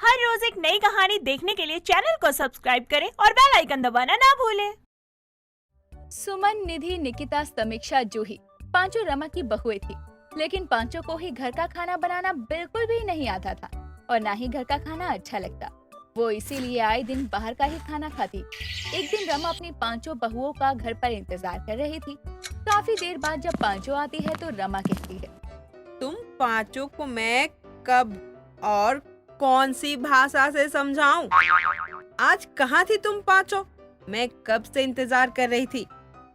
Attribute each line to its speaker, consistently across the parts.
Speaker 1: हर रोज एक नई कहानी देखने के लिए चैनल को सब्सक्राइब करें और बेल आइकन दबाना ना भूलें।
Speaker 2: सुमन, निधि, निकिता, समीक्षा, जूही पांचों रमा की बहुएं थी, लेकिन पांचों को ही घर का खाना बनाना बिल्कुल भी नहीं आता था और ना ही घर का खाना अच्छा लगता। वो इसीलिए आए दिन बाहर का ही खाना खाती। एक दिन रमा अपनी पांचों बहुओं का घर पर इंतजार कर रही थी। काफी देर बाद जब पांचों आती है तो रमा कहती है,
Speaker 3: तुम पांचों को मैं कब और कौन सी भाषा से समझाऊं? आज कहाँ थी तुम पांचों? मैं कब से इंतजार कर रही थी।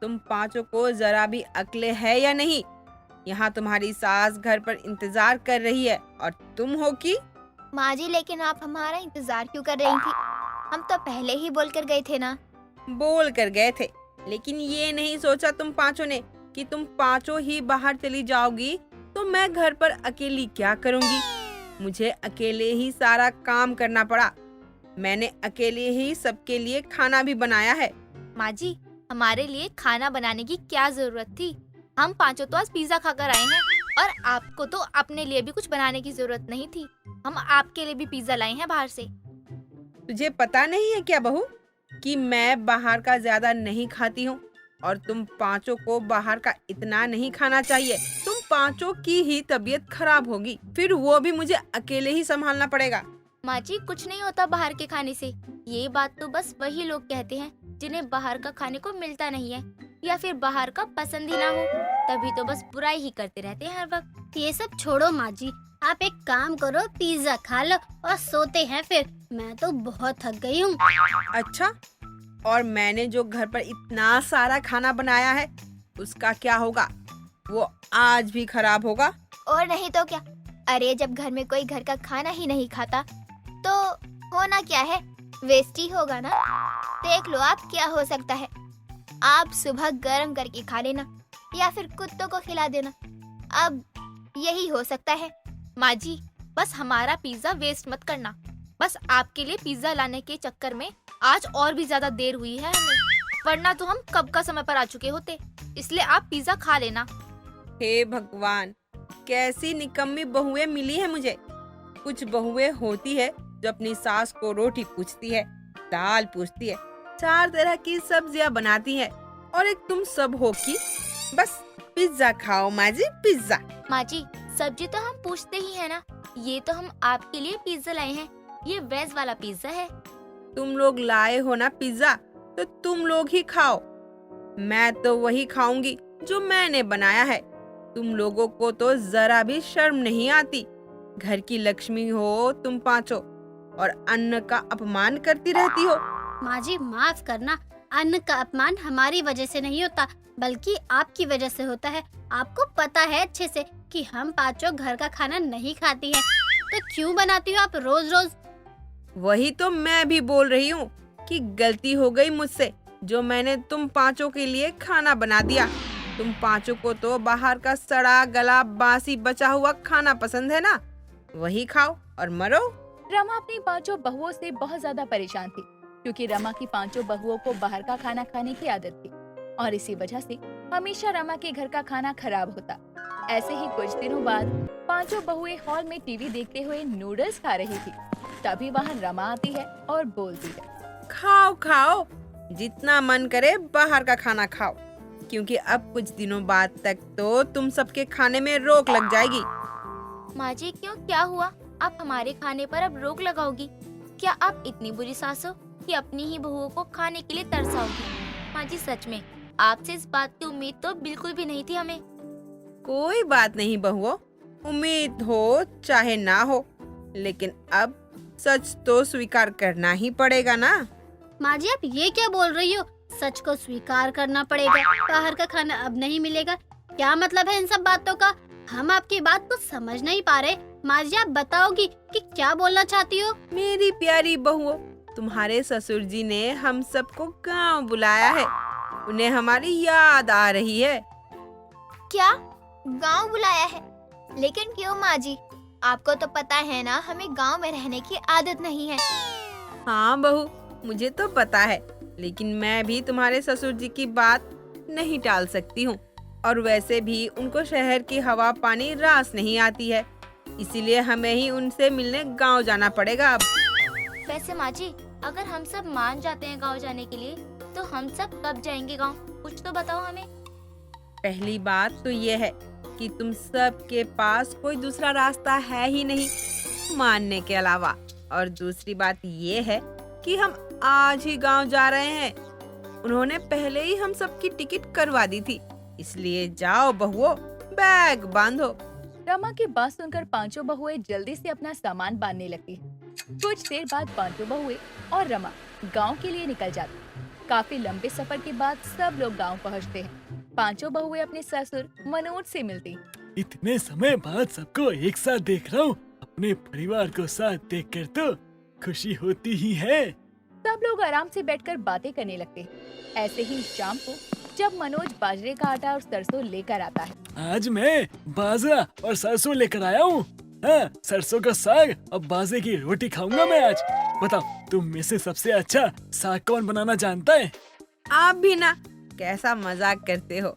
Speaker 3: तुम पांचों को जरा भी अक्ल है या नहीं? यहाँ तुम्हारी सास घर पर इंतजार कर रही है और तुम हो कि?
Speaker 4: माँ जी, लेकिन आप हमारा इंतजार क्यों कर रही थी? हम तो पहले ही बोल कर गए थे ना।
Speaker 3: बोल कर गए थे, लेकिन ये नहीं सोचा तुम पांचों ने कि तुम पांचों ही बाहर चली जाओगी तो मैं घर पर अकेली क्या करूंगी। मुझे अकेले ही सारा काम करना पड़ा। मैंने अकेले ही सबके लिए खाना भी बनाया है।
Speaker 4: माँ जी, हमारे लिए खाना बनाने की क्या जरूरत थी? हम पांचों तो आज पिज्जा खाकर आए हैं और आपको तो अपने लिए भी कुछ बनाने की जरूरत नहीं थी। हम आपके लिए भी पिज्जा लाए हैं बाहर से।
Speaker 3: तुझे पता नहीं है क्या बहू कि मैं बाहर का ज्यादा नहीं खाती हूँ और तुम पांचों को बाहर का इतना नहीं खाना चाहिए। तुम पांचों की ही तबीयत खराब होगी, फिर वो भी मुझे अकेले ही संभालना पड़ेगा।
Speaker 4: माँ जी, कुछ नहीं होता बाहर के खाने से। ये बात तो बस वही लोग कहते हैं जिन्हें बाहर का खाने को मिलता नहीं है या फिर बाहर का पसंद ही ना हो, तभी तो बस बुराई ही करते रहते हैं हर वक्त।
Speaker 5: ये सब छोड़ो माँ जी, आप एक काम करो, पिज्जा खा लो और सोते हैं फिर। मैं तो बहुत थक गई हूँ।
Speaker 3: अच्छा, और मैंने जो घर पर इतना सारा खाना बनाया है उसका क्या होगा? वो आज भी खराब होगा।
Speaker 4: और नहीं तो क्या। अरे जब घर में कोई घर का खाना ही नहीं खाता तो होना क्या है, वेस्ट ही होगा ना। देख लो आप क्या हो सकता है। आप सुबह गरम करके खा लेना या फिर कुत्तों को खिला देना। अब यही हो सकता है। माँ जी, बस हमारा पिज्जा वेस्ट मत करना। बस आपके लिए पिज्जा लाने के चक्कर में आज और भी ज्यादा देर हुई है हमें, वरना तो हम कब का समय पर आ चुके होते। इसलिए आप पिज्जा खा लेना।
Speaker 3: हे भगवान, कैसी निकम्मी बहुएं मिली है मुझे। कुछ बहुएं होती है जो अपनी सास को रोटी पूछती है, दाल पूछती है, 4 तरह की सब्जियां बनाती है, और एक तुम सब हो कि बस पिज्जा खाओ माँ जी, पिज्जा।
Speaker 4: माँ जी, सब्जी तो हम पूछते ही है ना। ये तो हम आपके लिए पिज्जा लाए हैं। ये वेज वाला पिज्जा है।
Speaker 3: तुम लोग लाए हो ना पिज्जा, तो तुम लोग ही खाओ। मैं तो वही खाऊंगी जो मैंने बनाया है। तुम लोगों को तो जरा भी शर्म नहीं आती। घर की लक्ष्मी हो तुम पांचों और अन्न का अपमान करती रहती हो।
Speaker 5: माँ जी, माफ करना, अन्न का अपमान हमारी वजह से नहीं होता बल्कि आपकी वजह से होता है। आपको पता है अच्छे से कि हम पांचों घर का खाना नहीं खाती हैं, तो क्यों बनाती हो आप रोज रोज?
Speaker 3: वही तो मैं भी बोल रही हूँ कि गलती हो गई मुझसे जो मैंने तुम पांचों के लिए खाना बना दिया। तुम पांचों को तो बाहर का सड़ा गला बासी बचा हुआ खाना पसंद है ना, वही खाओ और मरो।
Speaker 2: रमा अपनी पांचों बहुओं से बहुत ज्यादा परेशान थी क्योंकि रमा की पांचों बहुओं को बाहर का खाना खाने की आदत थी और इसी वजह से हमेशा रमा के घर का खाना खराब होता। ऐसे ही कुछ दिनों बाद पांचों बहुएं हॉल में टीवी देखते हुए नूडल्स खा रही थी। तभी वहाँ रमा आती है और बोलती है,
Speaker 3: खाओ खाओ, जितना मन करे बाहर का खाना खाओ, क्योंकि अब कुछ दिनों बाद तक तो तुम सबके खाने में रोक लग जाएगी।
Speaker 4: माँ जी, क्यों, क्या हुआ? आप हमारे खाने पर अब रोक लगाओगी? क्या आप इतनी बुरी सास हो कि अपनी ही बहुओं को खाने के लिए तरसाओगी? माँ जी, सच में आपसे इस बात की उम्मीद तो बिल्कुल भी नहीं थी हमें।
Speaker 3: कोई बात नहीं बहुओं, उम्मीद हो चाहे ना हो, लेकिन अब सच तो स्वीकार करना ही पड़ेगा ना।
Speaker 5: माँ जी, आप ये क्या बोल रही हो? सच को स्वीकार करना पड़ेगा, बाहर का खाना अब नहीं मिलेगा? क्या मतलब है इन सब बातों का? हम आपकी बात को समझ नहीं पा रहे। माँ जी, आप बताओगी कि क्या बोलना चाहती हो?
Speaker 3: मेरी प्यारी बहुओं, तुम्हारे ससुर जी ने हम सबको गांव बुलाया है। उन्हें हमारी याद आ रही है।
Speaker 4: क्या गांव बुलाया है? लेकिन क्यों माँ जी? आपको तो पता है ना हमें गांव में रहने की आदत नहीं है।
Speaker 3: हाँ बहू, मुझे तो पता है, लेकिन मैं भी तुम्हारे ससुर जी की बात नहीं टाल सकती हूँ। और वैसे भी उनको शहर की हवा पानी रास नहीं आती है। इसीलिए हमें ही उनसे मिलने गांव जाना पड़ेगा अब।
Speaker 6: वैसे माँ जी, अगर हम सब मान जाते हैं गांव जाने के लिए, तो हम सब कब जाएंगे गांव? कुछ तो बताओ हमें।
Speaker 3: पहली बात तो ये है कि तुम सब के पास कोई दूसरा रास्ता है ही नहीं मानने के अलावा, और दूसरी बात ये है कि हम आज ही गांव जा रहे हैं। उन्होंने पहले ही हम सबकी टिकट करवा दी थी, इसलिए जाओ बहुओं, बैग बांधो।
Speaker 2: रमा की बात सुनकर पांचों बहुएं जल्दी से अपना सामान बांधने लगती हैं। कुछ देर बाद पांचों बहुएं और रमा गांव के लिए निकल जाती। काफी लंबे सफर के बाद सब लोग गांव पहुंचते हैं। पांचों बहुएं अपने ससुर मनोज से मिलती।
Speaker 7: इतने समय बाद सबको एक साथ देख रहा हूँ। अपने परिवार को साथ देखकर तो खुशी होती ही है।
Speaker 2: सब लोग आराम से बैठकर बातें करने लगते हैं। ऐसे ही शाम को जब मनोज बाजरे का आटा और सरसों लेकर आता है।
Speaker 7: आज मैं बाजरा और सरसों लेकर आया हूँ। हाँ, सरसों का साग और बाजरे की रोटी खाऊंगा मैं आज। बताओ, तुम में से सबसे अच्छा साग कौन बनाना जानता है?
Speaker 3: आप भी ना, कैसा मजाक करते हो।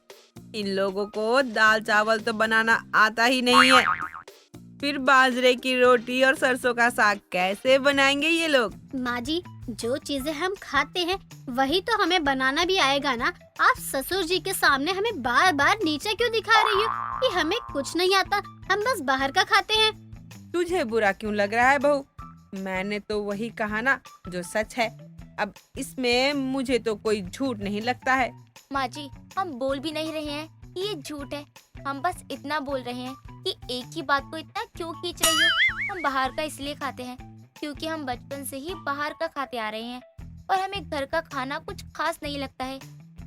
Speaker 3: इन लोगों को दाल चावल तो बनाना आता ही नहीं है, फिर बाजरे की रोटी और सरसों का साग कैसे बनाएंगे ये लोग?
Speaker 5: माँ जी, जो चीजें हम खाते हैं वही तो हमें बनाना भी आएगा ना। आप ससुर जी के सामने हमें बार बार नीचे क्यों दिखा रही हो कि हमें कुछ नहीं आता, हम बस बाहर का खाते हैं।
Speaker 3: तुझे बुरा क्यों लग रहा है बहू? मैंने तो वही कहा ना जो सच है। अब इसमें मुझे तो कोई झूठ नहीं लगता है।
Speaker 6: माँ जी, हम बोल भी नहीं रहे हैं कि ये झूठ है। हम बस इतना बोल रहे हैं कि एक ही बात को इतना क्यों खींच रही हो। हम बाहर का इसलिए खाते हैं क्योंकि हम बचपन से ही बाहर का खाते आ रहे हैं और हमें घर का खाना कुछ खास नहीं लगता है।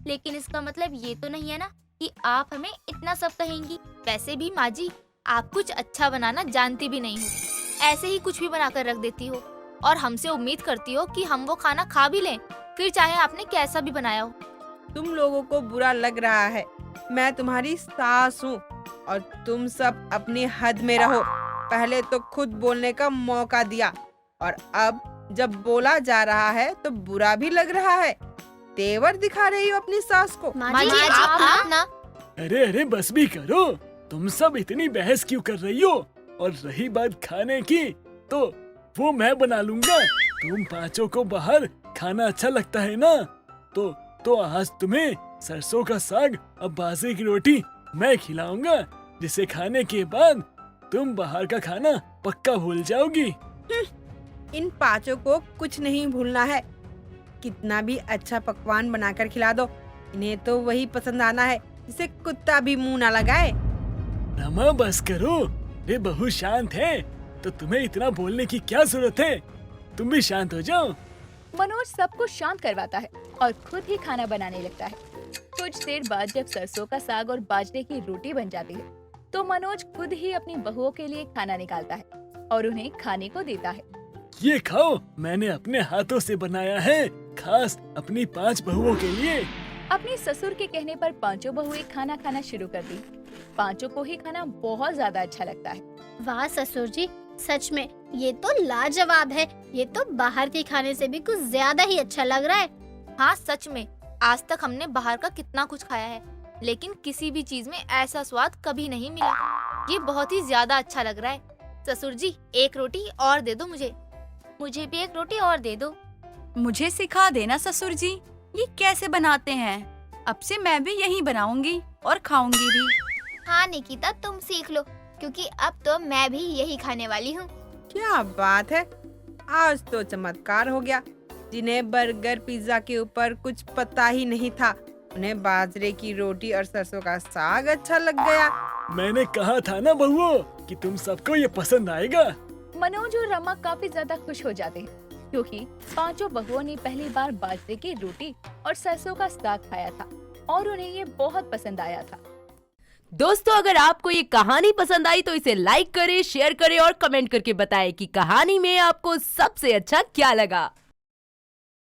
Speaker 6: लेकिन इसका मतलब ये तो नहीं है ना कि आप हमें इतना सब कहेंगी। वैसे भी माँ जी, आप कुछ अच्छा बनाना जानती भी नहीं हो। ऐसे ही कुछ भी बनाकर रख देती हो और हमसे उम्मीद करती हो कि हम वो खाना खा भी लें, फिर चाहे आपने कैसा भी बनाया हो।
Speaker 3: तुम लोगों को बुरा लग रहा है। मैं तुम्हारी सास हूँ और तुम सब अपनी हद में रहो। पहले तो खुद बोलने का मौका दिया और अब जब बोला जा रहा है तो बुरा भी लग रहा है। तेवर दिखा रही हो अपनी सास को।
Speaker 5: माँ जी, आप ना।
Speaker 7: अरे अरे, बस भी करो। तुम सब इतनी बहस क्यों कर रही हो? और रही बात खाने की, तो वो मैं बना लूंगा। तुम पांचों को बाहर खाना अच्छा लगता है ना, तो आज तुम्हें सरसों का साग और बाजरे की रोटी मैं खिलाऊंगा, जिसे खाने के बाद तुम बाहर का खाना पक्का भूल जाओगी।
Speaker 3: इन पांचों को कुछ नहीं भूलना है। कितना भी अच्छा पकवान बनाकर खिला दो, इन्हें तो वही पसंद आना है जिसे कुत्ता भी मुंह ना लगाए।
Speaker 7: रमा, बस करो। ये बहुत शांत है, तो तुम्हें इतना बोलने की क्या जरूरत है? तुम भी शांत हो जाओ।
Speaker 2: मनोज सबको शांत करवाता है और खुद ही खाना बनाने लगता है। कुछ देर बाद जब सरसों का साग और बाजरे की रोटी बन जाती है, तो मनोज खुद ही अपनी बहुओं के लिए खाना निकालता है और उन्हें खाने को देता है।
Speaker 7: ये खाओ, मैंने अपने हाथों से बनाया है, खास अपनी 5 बहुओं के लिए।
Speaker 2: अपने ससुर के कहने पर पांचों बहुएं खाना खाना शुरू कर दी। पांचों को ही खाना बहुत ज्यादा अच्छा लगता है।
Speaker 5: वाह ससुर जी, सच में ये तो लाजवाब है। ये तो बाहर के खाने से भी कुछ ज्यादा ही अच्छा लग रहा है।
Speaker 6: हाँ सच में, आज तक हमने बाहर का कितना कुछ खाया है, लेकिन किसी भी चीज में ऐसा स्वाद कभी नहीं मिला। ये बहुत ही ज्यादा अच्छा लग रहा है। ससुर जी, एक रोटी और दे दो मुझे। मुझे भी एक रोटी और दे दो।
Speaker 1: मुझे सिखा देना ससुर जी, ये कैसे बनाते हैं। अब से मैं भी यही बनाऊंगी और खाऊंगी भी।
Speaker 4: हाँ निकिता, तुम सीख लो, क्योंकि अब तो मैं भी यही खाने वाली हूँ।
Speaker 3: क्या बात है, आज तो चमत्कार हो गया। जिन्हें बर्गर पिज्जा के ऊपर कुछ पता ही नहीं था, उन्हें बाजरे की रोटी और सरसों का साग अच्छा लग गया।
Speaker 7: मैंने कहा था ना बहुओं कि तुम सबको ये पसंद आएगा।
Speaker 2: मनोज और रमा काफी ज्यादा खुश हो जाते हैं, क्योंकि पांचों बहुओं ने पहली बार बाजरे की रोटी और सरसों का साग खाया था और उन्हें ये बहुत पसंद आया था।
Speaker 8: दोस्तों, अगर आपको ये कहानी पसंद आई तो इसे लाइक करें, शेयर करें और कमेंट करके बताएं कि कहानी में आपको सबसे अच्छा क्या लगा।